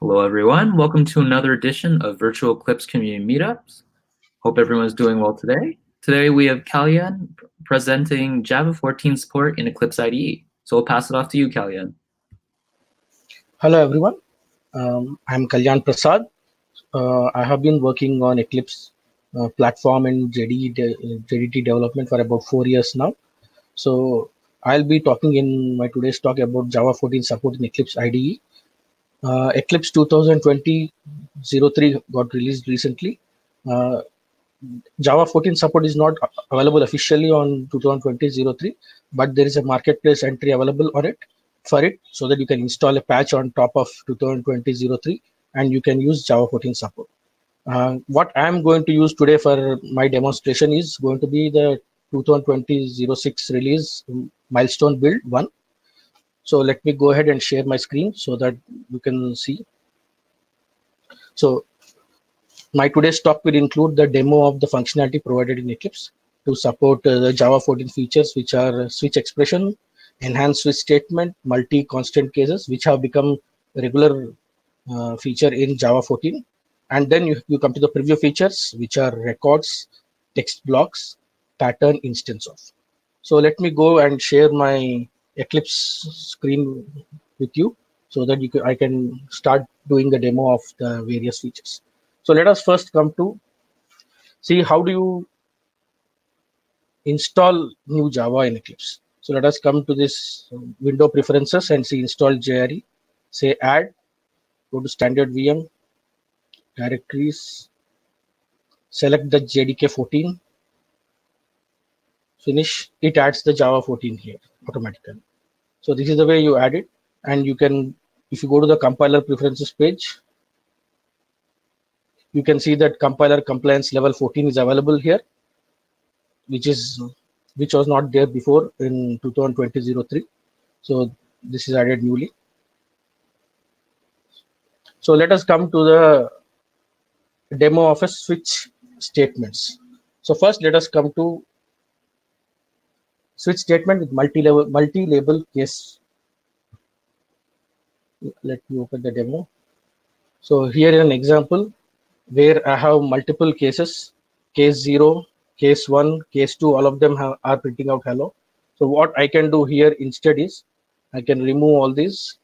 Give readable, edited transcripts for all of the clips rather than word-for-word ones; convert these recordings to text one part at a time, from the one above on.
Hello, everyone. Welcome to another edition of Virtual Eclipse Community Meetups. Hope everyone's doing well today. Today we have Kalyan presenting Java 14 support in Eclipse IDE. So we'll pass it off to you, Kalyan. Hello, everyone. I'm Kalyan Prasad. I have been working on Eclipse platform and JDT development for about 4 years now. So I'll be talking in my today's talk about Java 14 support in Eclipse IDE. Eclipse 2020-03 got released recently. Java 14 support is not available officially on 2020-03, but there is a marketplace entry available on it for it, so that you can install a patch on top of 2020-03 and you can use Java 14 support. What I'm going to use today for my demonstration is going to be the 2020-06 release milestone build 1. So let me go ahead and share my screen so that you can see. So my today's talk will include the demo of the functionality provided in Eclipse to support the Java 14 features, which are switch expression, enhanced switch statement, multi-constant cases, which have become a regular feature in Java 14. And then you come to the preview features, which are records, text blocks, pattern, instance of. So let me go and share my Eclipse screen with you so that I can start doing the demo of the various features. So let us first come to see how do you install new Java in Eclipse. So let us come to this window preferences and see install JRE, say add, go to standard VM, directories, select the JDK 14, finish, it adds the Java 14 here automatically. So this is the way you add it, and you can, if you go to the compiler preferences page, you can see that compiler compliance level 14 is available here, which was not there before in 2020-03. So this is added newly. So let us come to the demo of a switch statements. So first let us come to switch statement with multi-label case. Let me open the demo. So here is an example where I have multiple cases, case 0, case 1, case 2, all of them are printing out hello. So what I can do here instead is I can remove all these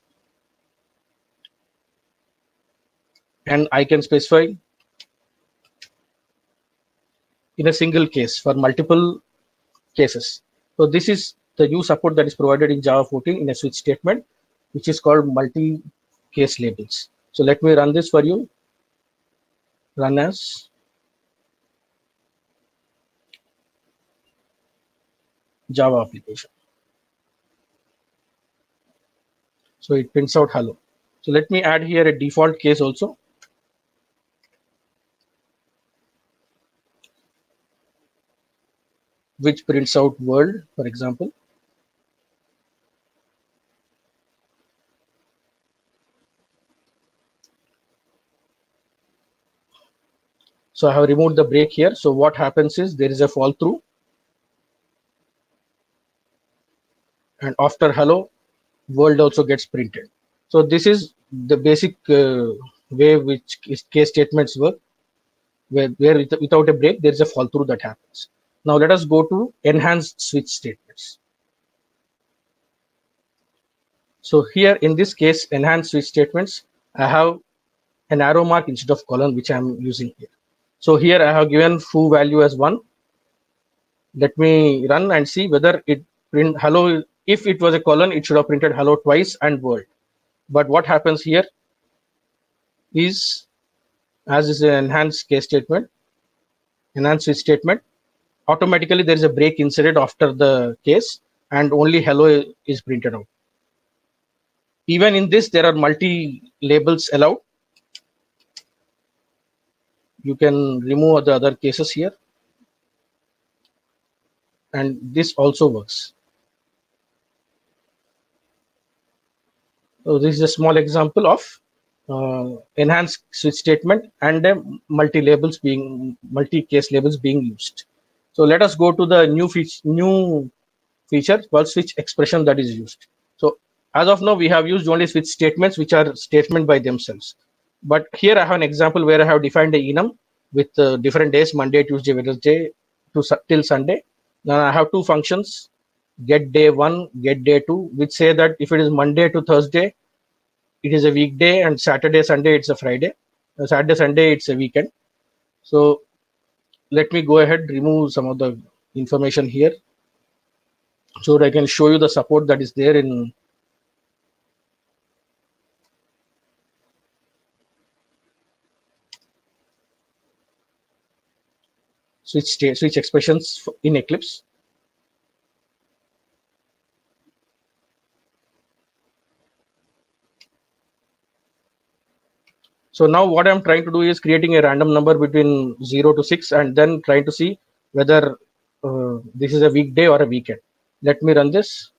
and I can specify in a single case for multiple cases. So this is the new support that is provided in Java 14 in a switch statement, which is called multi-case labels. So let me run this for you. Run as Java application. So it prints out hello. So let me add here a default case also. Which prints out world, for example. So I have removed the break here. So what happens is there is a fall through. And after hello, world also gets printed. So this is the basic way which case statements work, where without a break, there is a fall through that happens. Now let us go to enhanced switch statements. So here in this case, enhanced switch statements, I have an arrow mark instead of colon, which I'm using here. So here I have given foo value as 1. Let me run and see whether it print hello. If it was a colon, it should have printed hello twice and world. But what happens here is, as is an enhanced case statement, enhanced switch statement, automatically there is a break inserted after the case and only hello is printed out. Even in this, there are multi-labels allowed. You can remove the other cases here. And this also works. So this is a small example of enhanced switch statement and multi-case labels being used. So let us go to the new feature called switch expression that is used. So as of now, we have used only switch statements, which are statement by themselves. But here I have an example where I have defined a enum with different days, Monday, Tuesday, Wednesday till Sunday. Now I have two functions, get day 1, get day 2, which say that if it is Monday to Thursday, it is a weekday, and Saturday, Sunday, it's a Friday. Saturday, Sunday, it's a weekend. So let me go ahead, remove some of the information here so that I can show you the support that is there in switch expressions in Eclipse. So now what I'm trying to do is creating a random number between 0 to 6 and then trying to see whether this is a weekday or a weekend. Let me run this.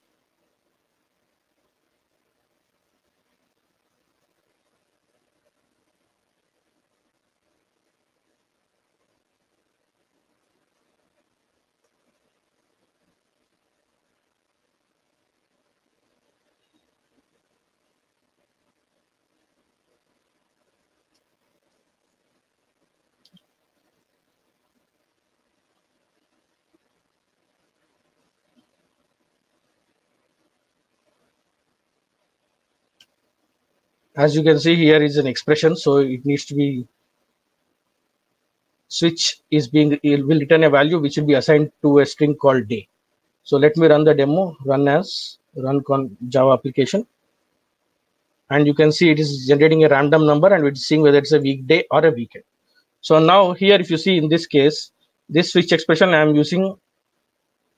As you can see, here is an expression, so it needs to be switch is being, it will return a value which will be assigned to a string called day. So let me run the demo, run Java application, and you can see it is generating a random number and it's seeing whether it's a weekday or a weekend. So now here, if you see in this case, this switch expression, I am using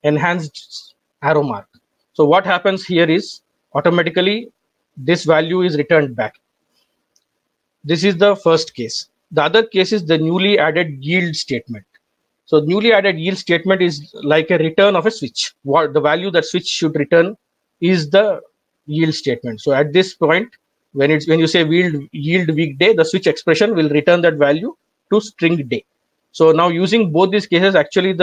enhanced arrow mark. So what happens here is automatically this value is returned back. This is the first case. The other case is the newly added yield statement. So newly added yield statement is like a return of a switch. What the value that switch should return is the yield statement. So at this point, when you say yield weekday, the switch expression will return that value to string day. So now using both these cases, actually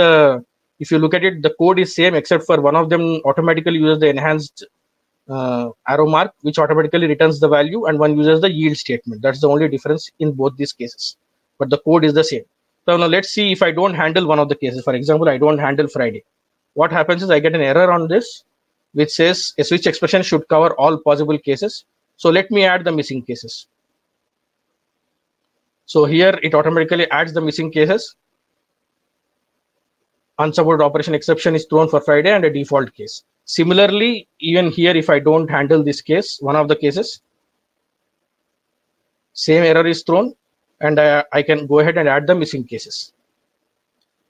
if you look at it, the code is same except for one of them automatically uses the enhanced arrow mark, which automatically returns the value, and one uses the yield statement. That's the only difference in both these cases, but the code is the same. So now let's see if I don't handle one of the cases. For example, I don't handle Friday. What happens is I get an error on this, which says a switch expression should cover all possible cases. So let me add the missing cases. So here it automatically adds the missing cases. Unsupported operation exception is thrown for Friday and a default case. Similarly, even here, if I don't handle this case, one of the cases, same error is thrown, and I can go ahead and add the missing cases.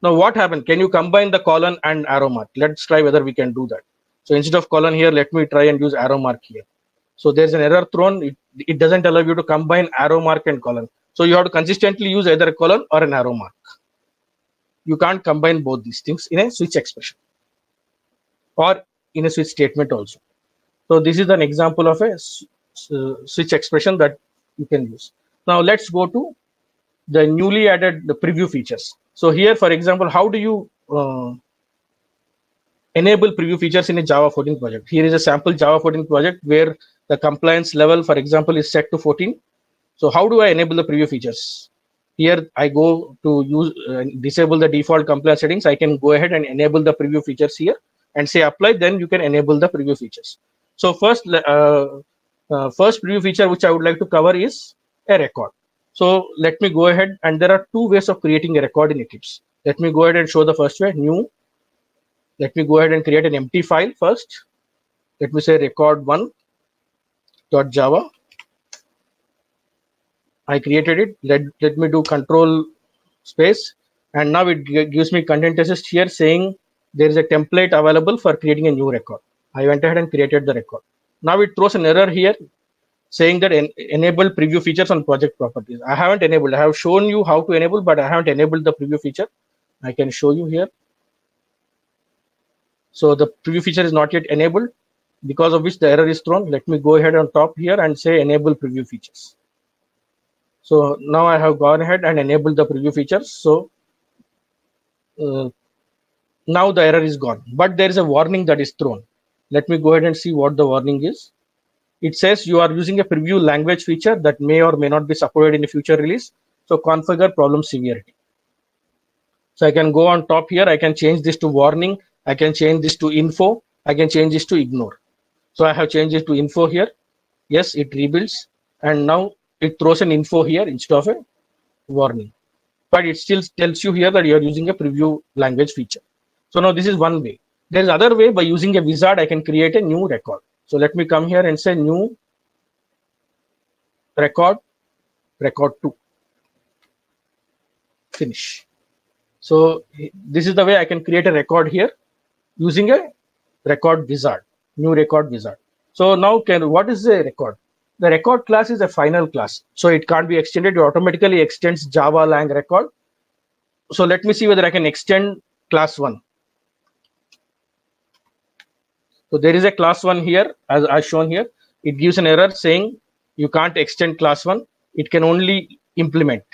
Now what happened? Can you combine the colon and arrow mark? Let's try whether we can do that. So instead of colon here, let me try and use arrow mark here. So there's an error thrown. It doesn't allow you to combine arrow mark and colon. So you have to consistently use either a colon or an arrow mark. You can't combine both these things in a switch expression or in a switch statement also. So this is an example of a switch expression that you can use. Now let's go to the newly added preview features. So here, for example, how do you enable preview features in a Java 14 project? Here is a sample Java 14 project where the compliance level, for example, is set to 14. So how do I enable the preview features? Here I go to use disable the default compliance settings. I can go ahead and enable the preview features here and say apply. Then you can enable the preview features. So first preview feature which I would like to cover is a record. So let me go ahead, and there are two ways of creating a record in Eclipse. Let me go ahead and show the first way, new. Let me go ahead and create an empty file first. Let me say record1.java. I created it. Let me do control space, and now it gives me content assist here saying there is a template available for creating a new record. I went ahead and created the record. Now it throws an error here saying that enable preview features on project properties. I haven't enabled. I have shown you how to enable, but I haven't enabled the preview feature. I can show you here. So the preview feature is not yet enabled, because of which the error is thrown. Let me go ahead on top here and say enable preview features. So now I have gone ahead and enabled the preview features. So now the error is gone, but there is a warning that is thrown. Let me go ahead and see what the warning is. it says you are using a preview language feature that may or may not be supported in a future release. So configure problem severity. So I can go on top here. I can change this to warning. I can change this to info. I can change this to ignore. So I have changed it to info here. Yes, it rebuilds. And now it throws an info here instead of a warning. But it still tells you here that you are using a preview language feature. So now this is one way. There is another way. By using a wizard, I can create a new record. So let me come here and say new record 2. Finish. So this is the way I can create a record here using a record wizard, new record wizard. So now what is a record? The record class is a final class. So it can't be extended. It automatically extends Java lang record. So let me see whether I can extend class 1. So there is a class 1 here, as shown here. It gives an error saying you can't extend class 1. It can only implement.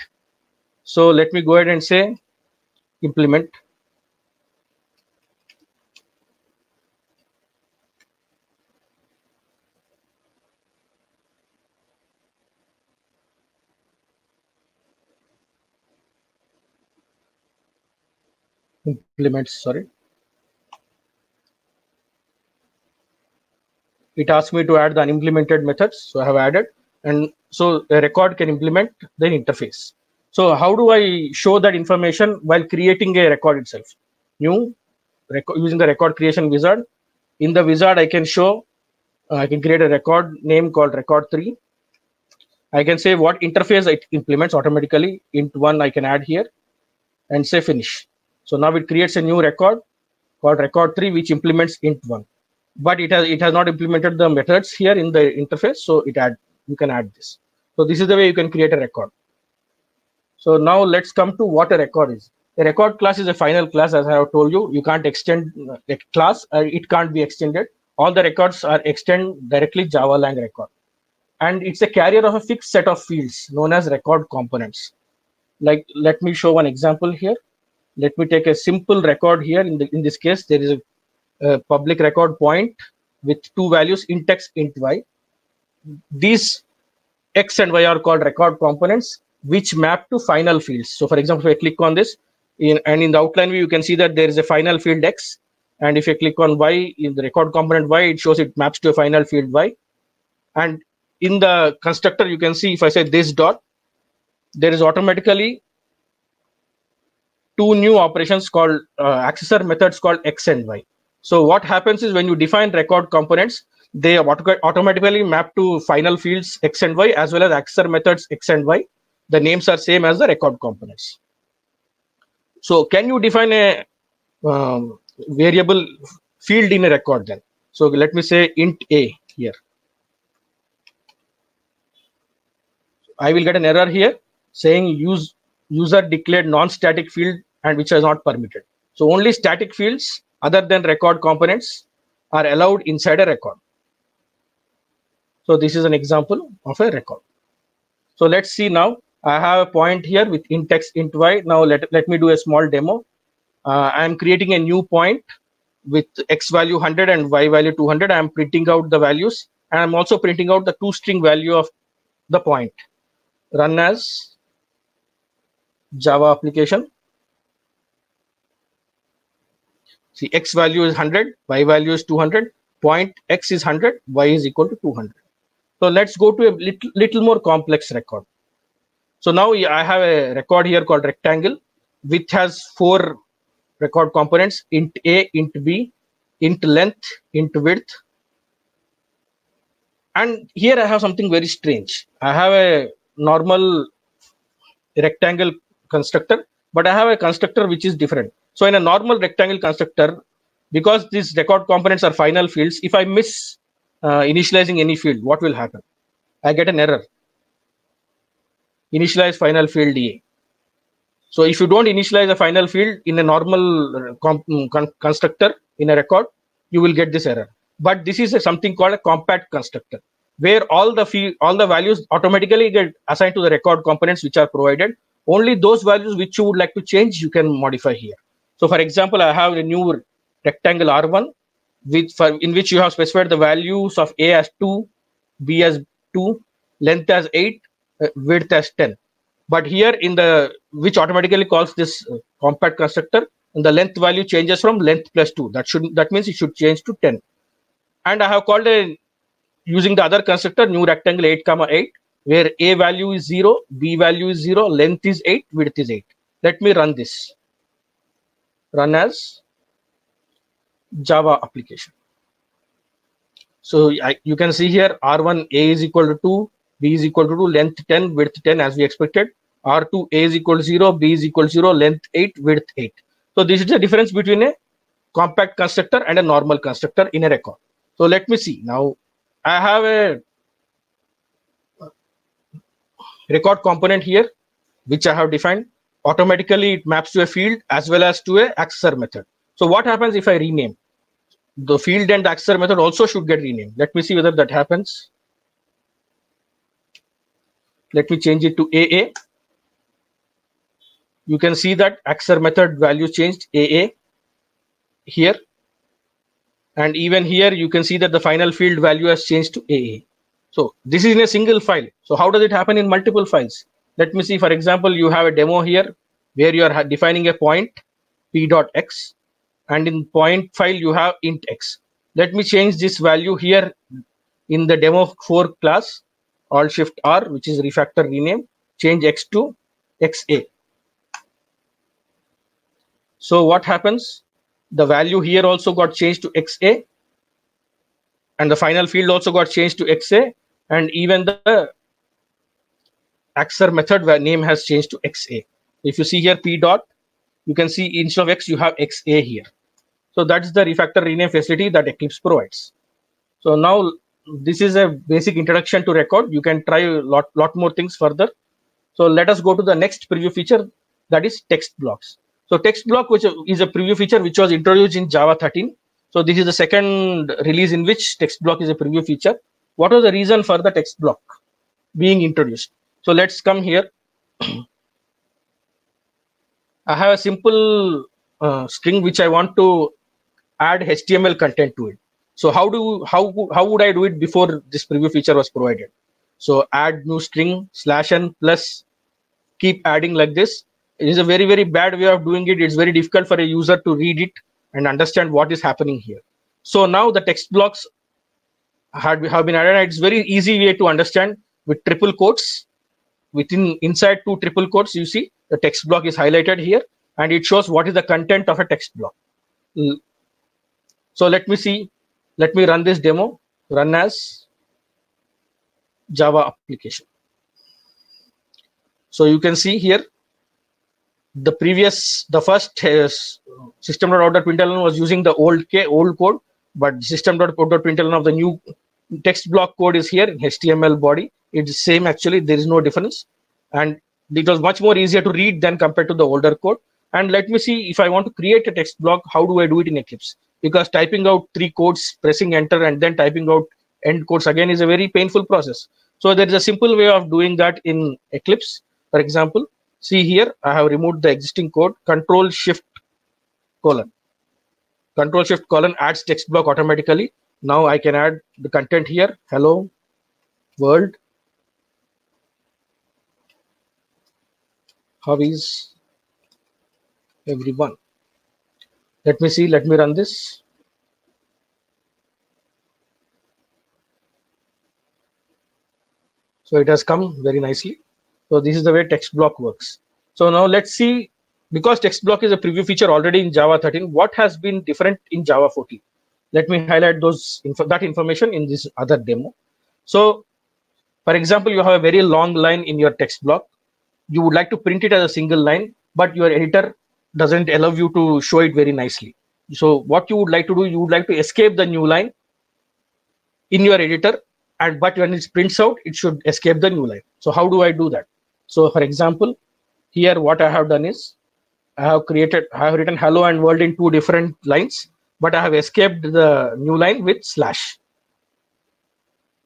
So let me go ahead and say implement. Sorry. It asks me to add the unimplemented methods. So I have added. And so a record can implement the interface. So how do I show that information while creating a record itself? New record, using the record creation wizard. In the wizard, I can show, I can create a record name called record 3. I can say what interface it implements automatically. int1 I can add here and say finish. So now it creates a new record called record 3, which implements int1. But it has not implemented the methods here in the interface. So you can add this. So this is the way you can create a record. So now let's come to what a record is. A record class is a final class, as I have told you. You can't extend a class. It can't be extended. All the records are extend directly Java lang record. And it's a carrier of a fixed set of fields known as record components. Like, let me show one example here. Let me take a simple record here. In this case, there is a public record point with 2 values, int x, int y. These x and y are called record components, which map to final fields. So for example, if I click on this, in the outline view, you can see that there is a final field x. And if I click on y, in the record component y, it shows it maps to a final field y. And in the constructor, you can see if I say this dot, there is automatically 2 new operations called accessor methods called x and y. So what happens is when you define record components, they automatically map to final fields x and y as well as accessor methods x and y. The names are same as the record components. So can you define a variable field in a record then? So let me say int a here. I will get an error here saying user declared non-static field and which is not permitted. So only static fields other than record components are allowed inside a record. So this is an example of a record. So let's see now. I have a point here with int x, int y. Now let me do a small demo. I am creating a new point with x value 100 and y value 200. I am printing out the values, and I'm also printing out the toString value of the point. Run as Java application. See, x value is 100, y value is 200, point x is 100, y is equal to 200. So let's go to a little more complex record. So now I have a record here called rectangle, which has 4 record components: int a, int b, int length, int width. And here I have something very strange. I have a normal rectangle constructor, but I have a constructor which is different. So in a normal rectangle constructor, because these record components are final fields, if I miss initializing any field, what will happen? I get an error. Initialize final field A. So if you don't initialize a final field in a normal constructor in a record, you will get this error. But this is something called a compact constructor, where all the values automatically get assigned to the record components which are provided. Only those values which you would like to change, you can modify here. So for example, I have a new rectangle R1 in which you have specified the values of A as 2, b as 2, length as 8, width as 10. But here in the which automatically calls this compact constructor, and the length value changes from length plus 2. That means it should change to 10. And I have called a using the other constructor new rectangle 8 comma 8, where a value is 0, b value is 0, length is 8, width is 8. Let me run this. Run as Java application. So you can see here R1 a is equal to 2, b is equal to 2, length 10, width 10 as we expected. R2 a is equal to 0, b is equal to 0, length 8, width 8. So this is the difference between a compact constructor and a normal constructor in a record. So let me see. Now I have a record component here, which I have defined. Automatically it maps to a field as well as to a accessor method. So what happens if I rename? The field and the accessor method also should get renamed. Let me see whether that happens. Let me change it to AA. You can see that accessor method value changed AA here. And even here, you can see that the final field value has changed to AA. So this is in a single file. So how does it happen in multiple files? Let me see, for example, you have a demo here where you are defining a point p.x, and in point file you have int x. Let me change this value here in the demo 4 class, Alt Shift R, which is refactor rename, change x to xa. So what happens? The value here also got changed to xa, and the final field also got changed to xa, and even the accessor method name has changed to xa. If you see here p dot, you can see instead of x you have xa here. So that's the refactor rename facility that Eclipse provides. So now this is a basic introduction to record. You can try a lot more things further. So let us go to the next preview feature, that is text blocks. So text block, which is a preview feature which was introduced in Java 13. So this is the second release in which text block is a preview feature. What was the reason for the text block being introduced? So let's come here. I have a simple string which I want to add HTML content to it. So how would I do it before this preview feature was provided? So add new string /n plus keep adding like this. It is a very, very bad way of doing it. It's very difficult for a user to read it and understand what is happening here. So now the text blocks have been added. It's very easy way to understand with triple quotes. Inside 2 triple quotes, you see the text block is highlighted here, and it shows what is the content of a text block. So let me see. Let me run this demo. Run as Java application. So you can see here the first system.out.println was using the old code, but system.out.println of the new text block code is here in HTML body. It's same actually. There is no difference, and it was much more easier to read than compared to the older code. And let me see, if I want to create a text block, how do I do it in Eclipse? Because typing out 3 codes, pressing enter, and then typing out end codes again is a very painful process. So there is a simple way of doing that in Eclipse. For example, see here, I have removed the existing code. Control Shift colon adds text block automatically. Now I can add the content here. Hello world. How is everyone? Let me see. Let me run this. So it has come very nicely. So this is the way text block works. So now let's see, because text block is a preview feature already in Java 13, what has been different in Java 14? Let me highlight that information in this other demo. So for example, you have a very long line in your text block. You would like to print it as a single line, but your editor doesn't allow you to show it very nicely. So what you would like to do, you would like to escape the new line in your editor, but when it prints out, it should escape the new line. So how do I do that? So for example, here what I have done is I have written hello and world in 2 different lines, but I have escaped the new line with slash.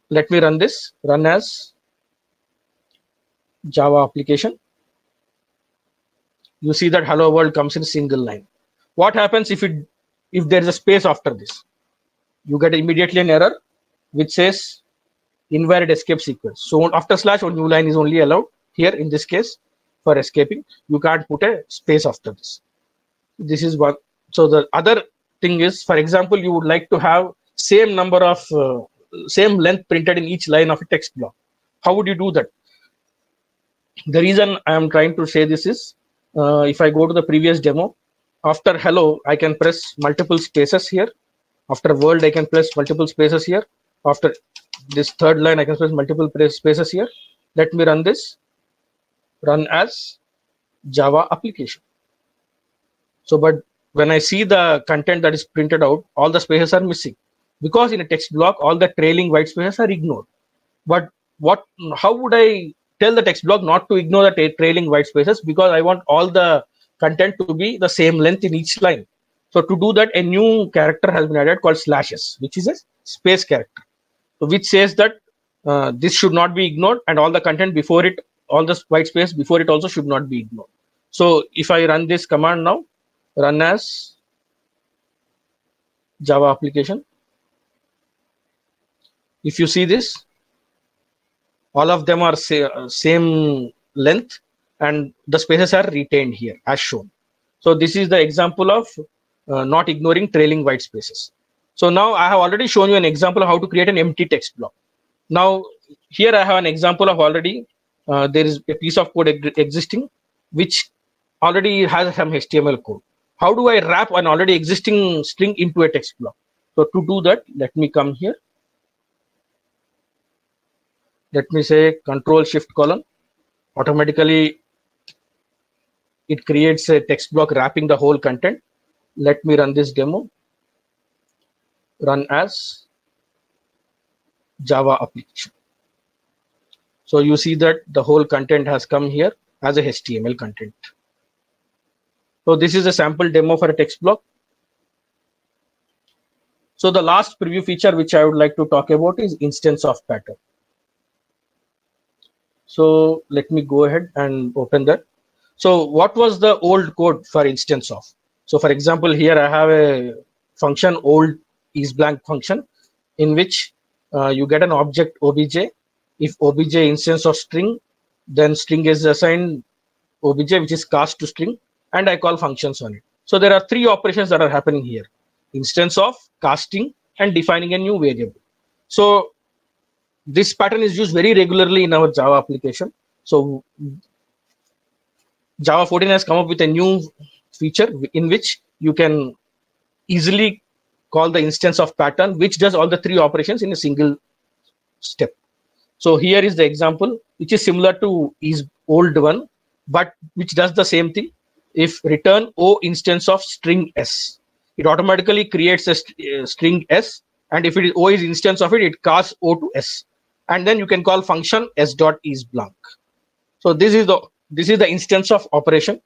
Let me run this. Run as Java application. You see that hello world comes in single line. What happens if there is a space after this? You get immediately an error which says invalid escape sequence. So after slash, a new line is only allowed here in this case for escaping. You can't put a space after this. This is one. So the other thing is, for example, you would like to have same number of same length printed in each line of a text block. How would you do that? The reason I am trying to say this is, if I go to the previous demo, after hello, I can press multiple spaces here. After world, I can press multiple spaces here. After this third line, I can press multiple spaces here. Let me run this. Run as Java application. So, but when I see the content that is printed out, all the spaces are missing, because in a text block, all the trailing white spaces are ignored. But how would I tell the text block not to ignore the trailing white spaces? Because I want all the content to be the same length in each line. So to do that, a new character has been added called /s, which is a space character, so which says that this should not be ignored, and all the content before it, all the white space before it also should not be ignored. So if I run this command now, run as Java application. If you see this, all of them are same length, and the spaces are retained here as shown. So this is the example of not ignoring trailing white spaces. So now I have already shown you an example of how to create an empty text block. Now here I have an example of already there is a piece of code existing which already has some HTML code. How do I wrap an already existing string into a text block? So to do that, let me come here. Let me say Control-Shift-: automatically it creates a text block wrapping the whole content. Let me run this demo. Run as Java application. So you see that the whole content has come here as a HTML content. So this is a sample demo for a text block. So the last preview feature which I would like to talk about is instance of pattern. So let me go ahead and open that. So what was the old code for instance of? So for example, here I have a function old isBlank function in which you get an object obj. If obj instance of string, then string is assigned obj, which is cast to string, and I call functions on it. So there are three operations that are happening here: instance of, casting, and defining a new variable. So this pattern is used very regularly in our Java application. So Java 14 has come up with a new feature in which you can easily call the instance of pattern, which does all the three operations in a single step. So here is the example, which is similar to is old one, but which does the same thing. If return O instance of string S, it automatically creates a string S, and if it is O is instance of it, it casts O to S, and then you can call function s.isBlank. So this is the instance of operation,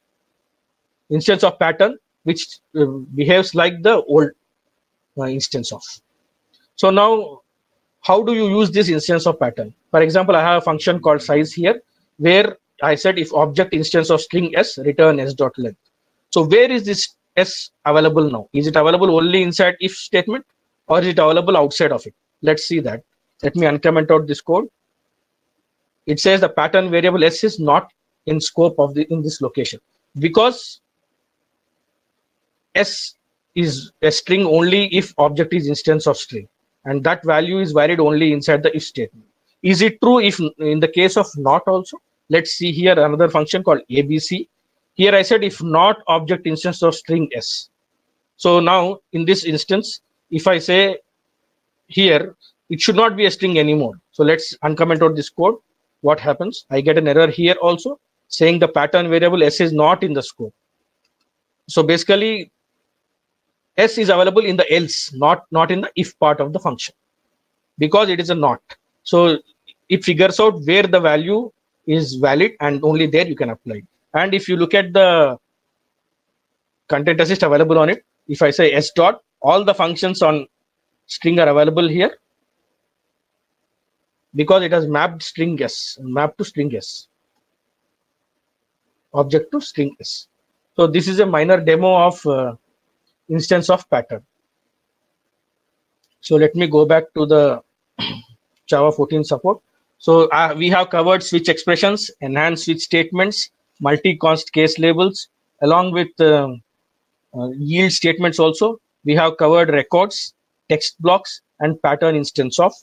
instance of pattern, which behaves like the old instance of. So now, how do you use this instance of pattern? For example, I have a function called size here, where I said if object instance of string s, return s.length. So where is this s available now? Is it available only inside if statement, or is it available outside of it? Let's see that. Let me uncomment out this code. It says the pattern variable s is not in scope of in this location, because s is a string only if object is instance of string, and that value is valid only inside the if statement. Is it true if in the case of not also? Let's see here another function called abc. Here I said if not object instance of string s. So now in this instance, if I say here, it should not be a string anymore. So let's uncomment out this code. What happens? I get an error here also saying the pattern variable s is not in the scope. So basically, s is available in the else, not in the if part of the function, because it is a not. So it figures out where the value is valid, and only there you can apply it. And if you look at the content assist available on it, if I say s dot, all the functions on string are available here, because it has mapped string s, mapped to string s, object to string s. So this is a minor demo of instance of pattern. So let me go back to the Java 14 support. So we have covered switch expressions, enhanced switch statements, multi-const case labels, along with yield statements also. We have covered records, text blocks, and pattern instance of.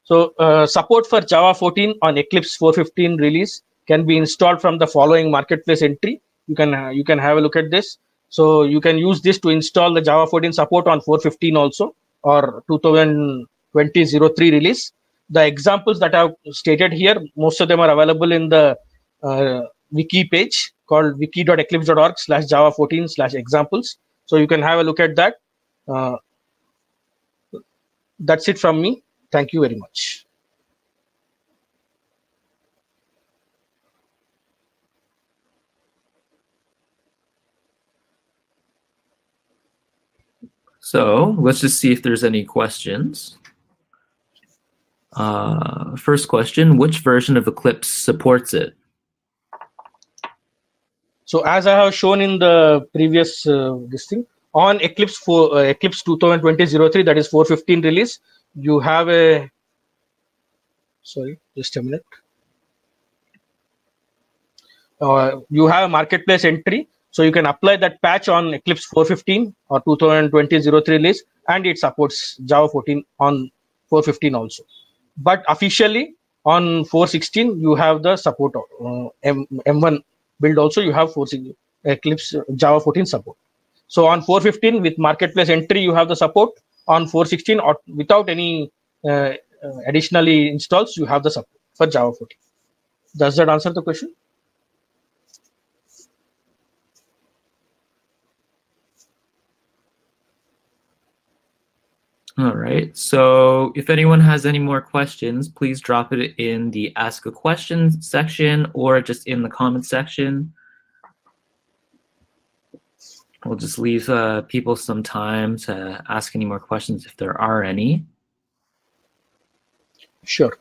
So support for Java 14 on Eclipse 4.15 release can be installed from the following marketplace entry. You can have a look at this. So you can use this to install the Java 14 support on 4.15 also, or 2020-03 release. The examples that I've stated here, most of them are available in the wiki page called wiki.eclipse.org/java14/examples. So you can have a look at that. That's it from me. Thank you very much. So let's just see if there's any questions. First question, which version of Eclipse supports it? So as I have shown in the previous this thing, on Eclipse 2020-03, that is 4.15 release, you have a, sorry, just a minute. You have a marketplace entry, so you can apply that patch on Eclipse 4.15 or 2020-03 release, and it supports Java 14 on 4.15 also. But officially on 4.16, you have the support. M1 build also, you have Eclipse Java 14 support. So on 4.15 with marketplace entry, you have the support. On 4.16 or without any additionally installs, you have the support for Java 14. Does that answer the question? All right. So if anyone has any more questions, please drop it in the Ask a Question section or just in the comment section. We'll just leave people some time to ask any more questions if there are any. Sure.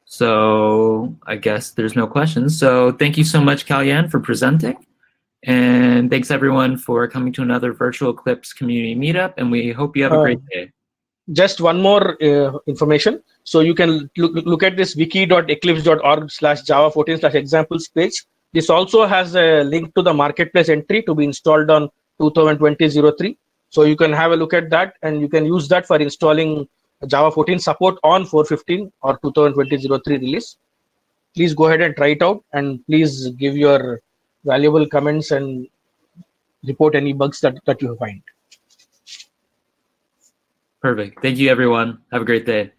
So I guess there's no questions. So thank you so much, Kalyan, for presenting. And thanks everyone for coming to another virtual Eclipse community meetup. And we hope you have a great day. Just one more information. So you can look at this wiki.eclipse.org/java14/examples page. This also has a link to the marketplace entry to be installed on 2020-03. So you can have a look at that, and you can use that for installing Java 14 support on 4.15 or 2020-03 release. Please go ahead and try it out, and please give your valuable comments and report any bugs that you find. Perfect. Thank you, everyone. Have a great day.